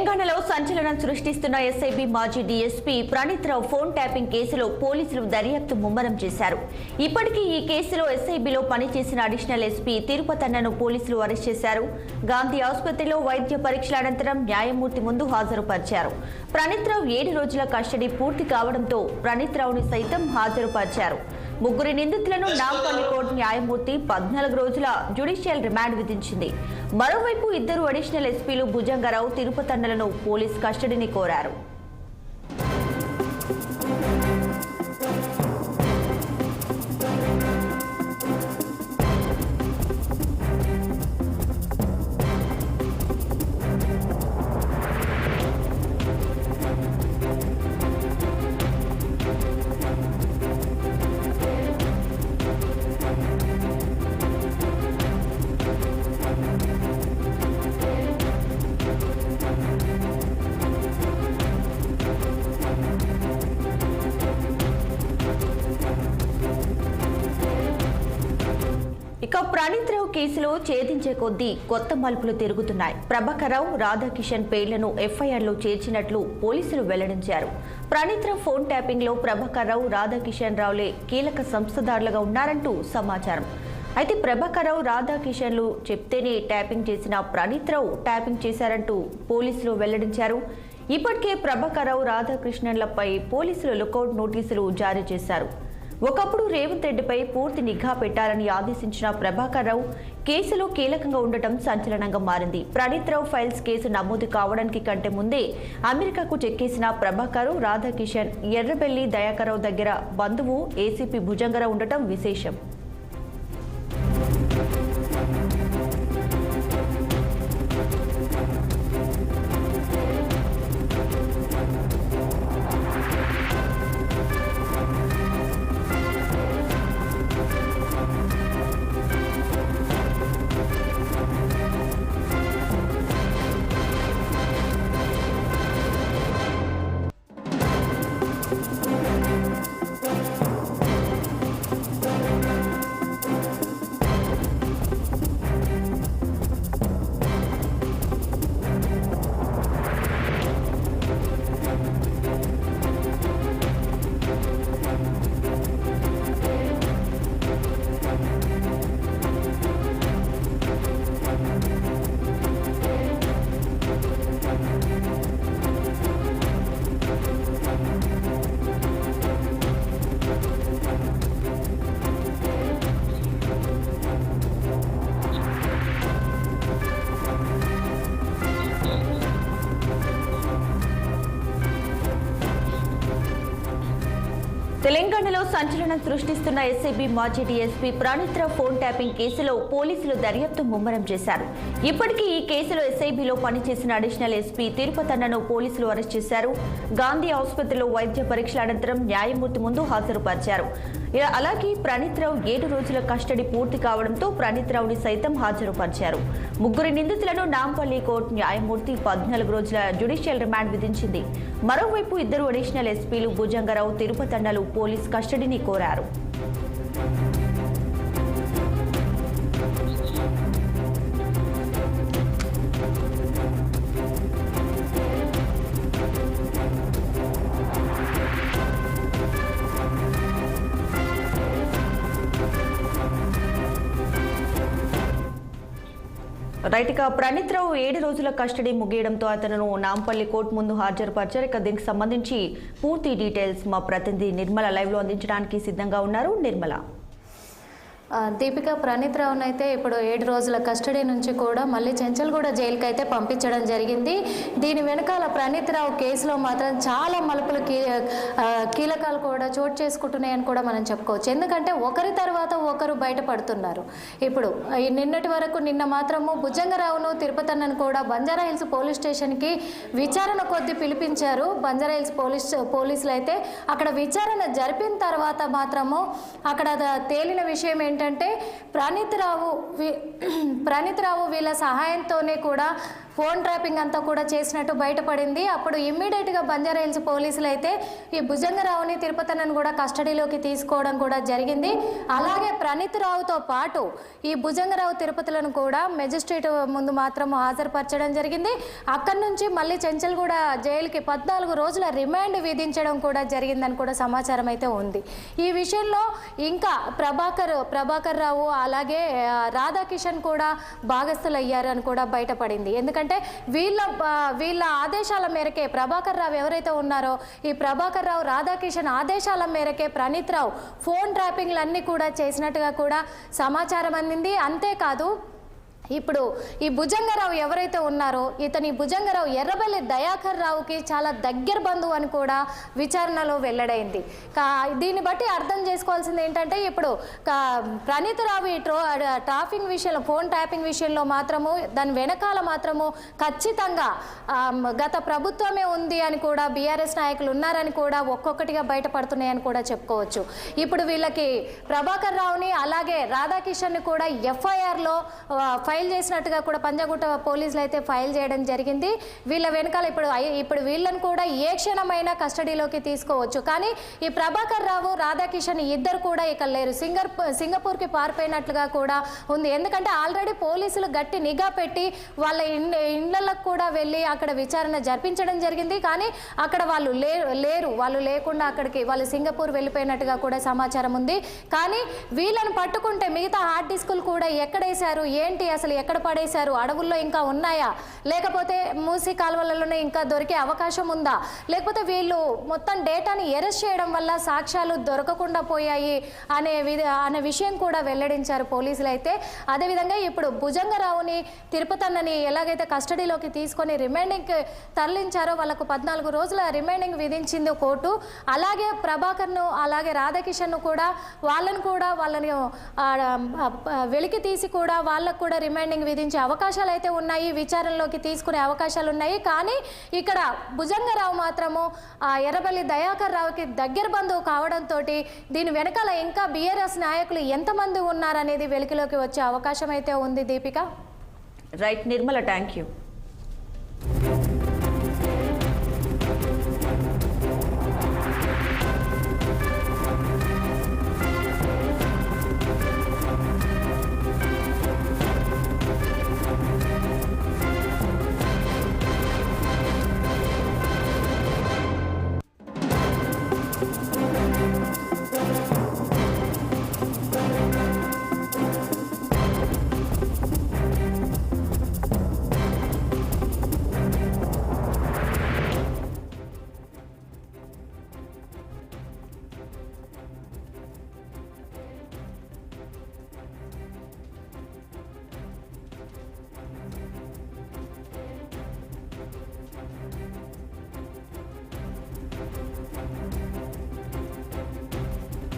తెలంగాణలో సంచలనం సృష్టిస్తున్న ఎస్ఐబి మాజీ డీఎస్పీ ప్రణీత్ రావు ఫోన్ ట్యాపింగ్ కేసులో పోలీసులు దర్యాప్తు ముమ్మరం చేశారు. ఇప్పటికీ ఈ కేసులో ఎస్ఐబిలో పనిచేసిన అడిషనల్ ఎస్పీ తిరుపతన్నను పోలీసులు అరెస్ట్ చేశారు. గాంధీ ఆసుపత్రిలో వైద్య పరీక్షల అనంతరం న్యాయమూర్తి ముందు హాజరుపరిచారు. ప్రణీత్ రావు 7 రోజుల కస్టడీ పూర్తి కావడంతో ప్రణీత్ రావుని సైతం హాజరుపరిచారు. ముగ్గురి నిందితులను నాంపల్లి కోర్టు న్యాయమూర్తి 14 రోజుల జ్యుడిషియల్ రిమాండ్ విధించింది. మరోవైపు ఇద్దరు అడిషనల్ ఎస్పీలు భుజంగరావు, తిరుపతన్నలను పోలీస్ కస్టడీని కోరారు. ఇక ప్రణీత్ రావు కేసులో ఛేదించే కొద్దీ కొత్త మలుపులు తిరుగుతున్నాయి. ప్రభాకర్ రావు, రాధాకిషన్ పేర్లను ఎఫ్ఐఆర్లో చేర్చినట్లు పోలీసులు వెల్లడించారు. ప్రణీత్ రావు ఫోన్ ట్యాపింగ్ లో ప్రభాకర్ రావు, రాధాకిషన్ రావులే కీలక సంస్థదారులుగా ఉన్నారంటూ సమాచారం. అయితే ప్రభాకర్ రావు, రాధాకిషన్లు చెప్తేనే ట్యాపింగ్ చేసిన ప్రణీత్ రావు ట్యాపింగ్ చేశారంటూ పోలీసులు వెల్లడించారు. ఇప్పటికే ప్రభాకర్ రావు, రాధాకృష్ణన్లపై పోలీసులు లుకౌట్ నోటీసులు జారీ చేశారు. ఒకప్పుడు రేవంత్ రెడ్డిపై పూర్తి నిఘా పెట్టాలని ఆదేశించిన ప్రభాకర్ రావు కేసులో కీలకంగా ఉండటం సంచలనంగా మారింది. ప్రణీత్ రావు ఫైల్స్ కేసు నమోదు కావడానికి కంటే ముందే అమెరికాకు చెక్కేసిన ప్రభాకర్, రాధాకిషన్ ఎర్రబెల్లి దయాకర్ రావు దగ్గర బంధువు ఏసీపీ భుజంగరావు ఉండటం విశేషం. తెలంగాణలో సంచలనం సృష్టిస్తున్న ఎస్ఐబి మాజీ డీఎస్పీ ప్రణీత్ రావు ఫోన్ ట్యాపింగ్ కేసులో పోలీసులు దర్యాప్తు ముమ్మరం చేశారు. ఇప్పటికీ ఈ కేసులో ఎస్ఐబిలో పనిచేసిన అడిషనల్ ఎస్పీ తిరుపతన్నను పోలీసులు అరెస్ట్ చేశారు. గాంధీ ఆసుపత్రిలో వైద్య పరీక్షల అనంతరం న్యాయమూర్తి ముందు హాజరుపరిచారు. అలాగే ప్రణీత్ రావు 7 రోజుల కస్టడీ పూర్తి కావడంతో ప్రణీత్ రావుని సైతం హాజరుపరిచారు. ముగ్గురి నిందితులను నాంపల్లి కోర్టు న్యాయమూర్తి 14 రోజుల జ్యుడిషియల్ రిమాండ్ విధించింది. మరోవైపు ఇద్దరు అడిషనల్ ఎస్పీలు భుజంగరావు, తిరుపతన్నలు పోలీస్ కస్టడీని కోరారు. రైట్, ఇక ప్రణీత్ రావు 7 రోజుల కస్టడీ ముగియడంతో అతను నాంపల్లి కోర్టు ముందు హాజరుపరిచారు. ఇక దీనికి సంబంధించి పూర్తి డీటెయిల్స్ మా ప్రతినిధి నిర్మల లైవ్ లో అందించడానికి సిద్ధంగా ఉన్నారు. నిర్మల. దీపిక, ప్రణీత్ రావును అయితే ఇప్పుడు 7 రోజుల కస్టడీ నుంచి కూడా మళ్ళీ చెంచల్గూడ జైలుకి అయితే పంపించడం జరిగింది. దీని వెనకాల ప్రణీత్ రావు కేసులో మాత్రం చాలా మలుపులు కీలకాలు కూడా చోటు చేసుకుంటున్నాయని కూడా మనం చెప్పుకోవచ్చు. ఎందుకంటే ఒకరి తర్వాత ఒకరు బయటపడుతున్నారు. ఇప్పుడు నిన్న మాత్రము భుజంగరావును, తిరుపతన్నను కూడా బంజారాహిల్స్ పోలీస్ స్టేషన్కి విచారణ కొద్దీ పిలిపించారు. బంజారాహిల్స్ పోలీసులు అయితే అక్కడ విచారణ జరిపిన తర్వాత మాత్రము అక్కడ తేలిన విషయం ఏంటంటే ప్రణీత్ రావు వీళ్ళ సహాయంతోనే కూడా ఫోన్ ట్రాపింగ్ అంతా కూడా చేసినట్టు బయటపడింది. అప్పుడు ఇమ్మీడియట్గా బంజారాహిల్స్ పోలీసులు అయితే ఈ భుజంగరావుని తిరుపతన్నను కూడా కస్టడీలోకి తీసుకోవడం కూడా జరిగింది. అలాగే ప్రణీత్ రావుతో పాటు ఈ భుజంగరావు తిరుపతులను కూడా మెజిస్ట్రేట్ ముందు మాత్రం హాజరుపరచడం జరిగింది. అక్కడి నుంచి మళ్ళీ చెంచల్గూడ జైలుకి 14 రోజుల రిమాండ్ విధించడం కూడా జరిగిందని కూడా సమాచారం అయితే ఉంది. ఈ విషయంలో ఇంకా ప్రభాకర్ రావు అలాగే రాధాకిషన్ కూడా భాగస్థులయ్యారు అని కూడా బయటపడింది. ఎందుకంటే వీళ్ళ ఆదేశాల మేరకే ప్రభాకర్ రావు ఎవరైతే ఉన్నారో ఈ ప్రభాకర్ రావు రాధాకిషన్ ఆదేశాల మేరకే ప్రణీత్ రావు ఫోన్ ట్రాపింగ్లన్నీ కూడా చేసినట్టుగా కూడా సమాచారం అందింది. అంతేకాదు ఇప్పుడు ఈ భుజంగరావు ఎవరైతే ఉన్నారో ఇతని భుజంగరావు ఎర్రబెల్లి దయాకర్ రావుకి చాలా దగ్గర బంధువు అని కూడా విచారణలో వెల్లడైంది. దీన్ని బట్టి అర్థం చేసుకోవాల్సింది ఏంటంటే ఇప్పుడు ప్రణీత్ రావు ఈ ట్రాపింగ్ విషయంలో ఫోన్ ట్యాపింగ్ విషయంలో మాత్రము దాని వెనకాల మాత్రము ఖచ్చితంగా గత ప్రభుత్వమే ఉంది అని కూడా బీఆర్ఎస్ నాయకులు ఉన్నారని కూడా ఒక్కొక్కటిగా బయటపడుతున్నాయని కూడా చెప్పుకోవచ్చు. ఇప్పుడు వీళ్ళకి ప్రభాకర్ రావుని అలాగే రాధాకిషన్ని కూడా ఎఫ్ఐఆర్లో ఫైల్ చేసినట్టుగా కూడా పంజాగుట్ట పోలీసులు అయితే ఫైల్ చేయడం జరిగింది. వీళ్ళ వెనకాల ఇప్పుడు వీళ్ళని కూడా ఏ క్షణమైనా కస్టడీలోకి తీసుకోవచ్చు. కానీ ఈ ప్రభాకర్ రావు రాధాకిషన్ ఇద్దరు కూడా ఇక లేరు, సింగపూర్కి పారిపోయినట్లుగా కూడా ఉంది. ఎందుకంటే ఆల్రెడీ పోలీసులు గట్టి నిఘా పెట్టి వాళ్ళ ఇళ్లకు కూడా వెళ్ళి అక్కడ విచారణ జరిపించడం జరిగింది. కానీ అక్కడ వాళ్ళు లేరు, వాళ్ళు లేకుండా అక్కడికి వాళ్ళు సింగపూర్ వెళ్ళిపోయినట్టుగా కూడా సమాచారం ఉంది. కానీ వీళ్ళని పట్టుకుంటే మిగతా హార్డ్ డిస్కులు కూడా ఎక్కడేశారు ఏంటి, అసలు ఎక్కడ పడేశారు, అడవుల్లో ఇంకా ఉన్నాయా, లేకపోతే మూసి కాలువలలోనే ఇంకా దొరికే అవకాశం ఉందా, లేకపోతే వీళ్ళు మొత్తం డేటాని అరెస్ట్ చేయడం వల్ల సాక్ష్యాలు దొరకకుండా పోయాయి అనే విషయం కూడా వెల్లడించారు పోలీసులు అయితే. అదేవిధంగా ఇప్పుడు భుజంగరావుని తిరుపతన్నని ఎలాగైతే కస్టడీలోకి తీసుకొని రిమైండింగ్ తరలించారో వాళ్ళకు 14 రోజుల రిమైండింగ్ విధించింది కోర్టు. అలాగే ప్రభాకర్ను అలాగే రాధాకిషన్ను కూడా వాళ్ళని వెలికి తీసి కూడా వాళ్ళకు కూడా రిమైండింగ్ విధించే అవకాశాలు అయితే ఉన్నాయి, విచారణలోకి తీసుకునే అవకాశాలు ఉన్నాయి. కానీ ఇక్కడ భుజంగరావు మాత్రము ఎర్రబెల్లి దయాకర్ రావుకి దగ్గర బంధువు కావడంతో దీని వెనకాల ఇంకా బీఆర్ఎస్ నాయకులు ఎంతమంది ఉన్నారనేది వెలికిలోకి వచ్చే అవకాశం అయితే ఉంది. Deepika. Right Nirmala, thank you.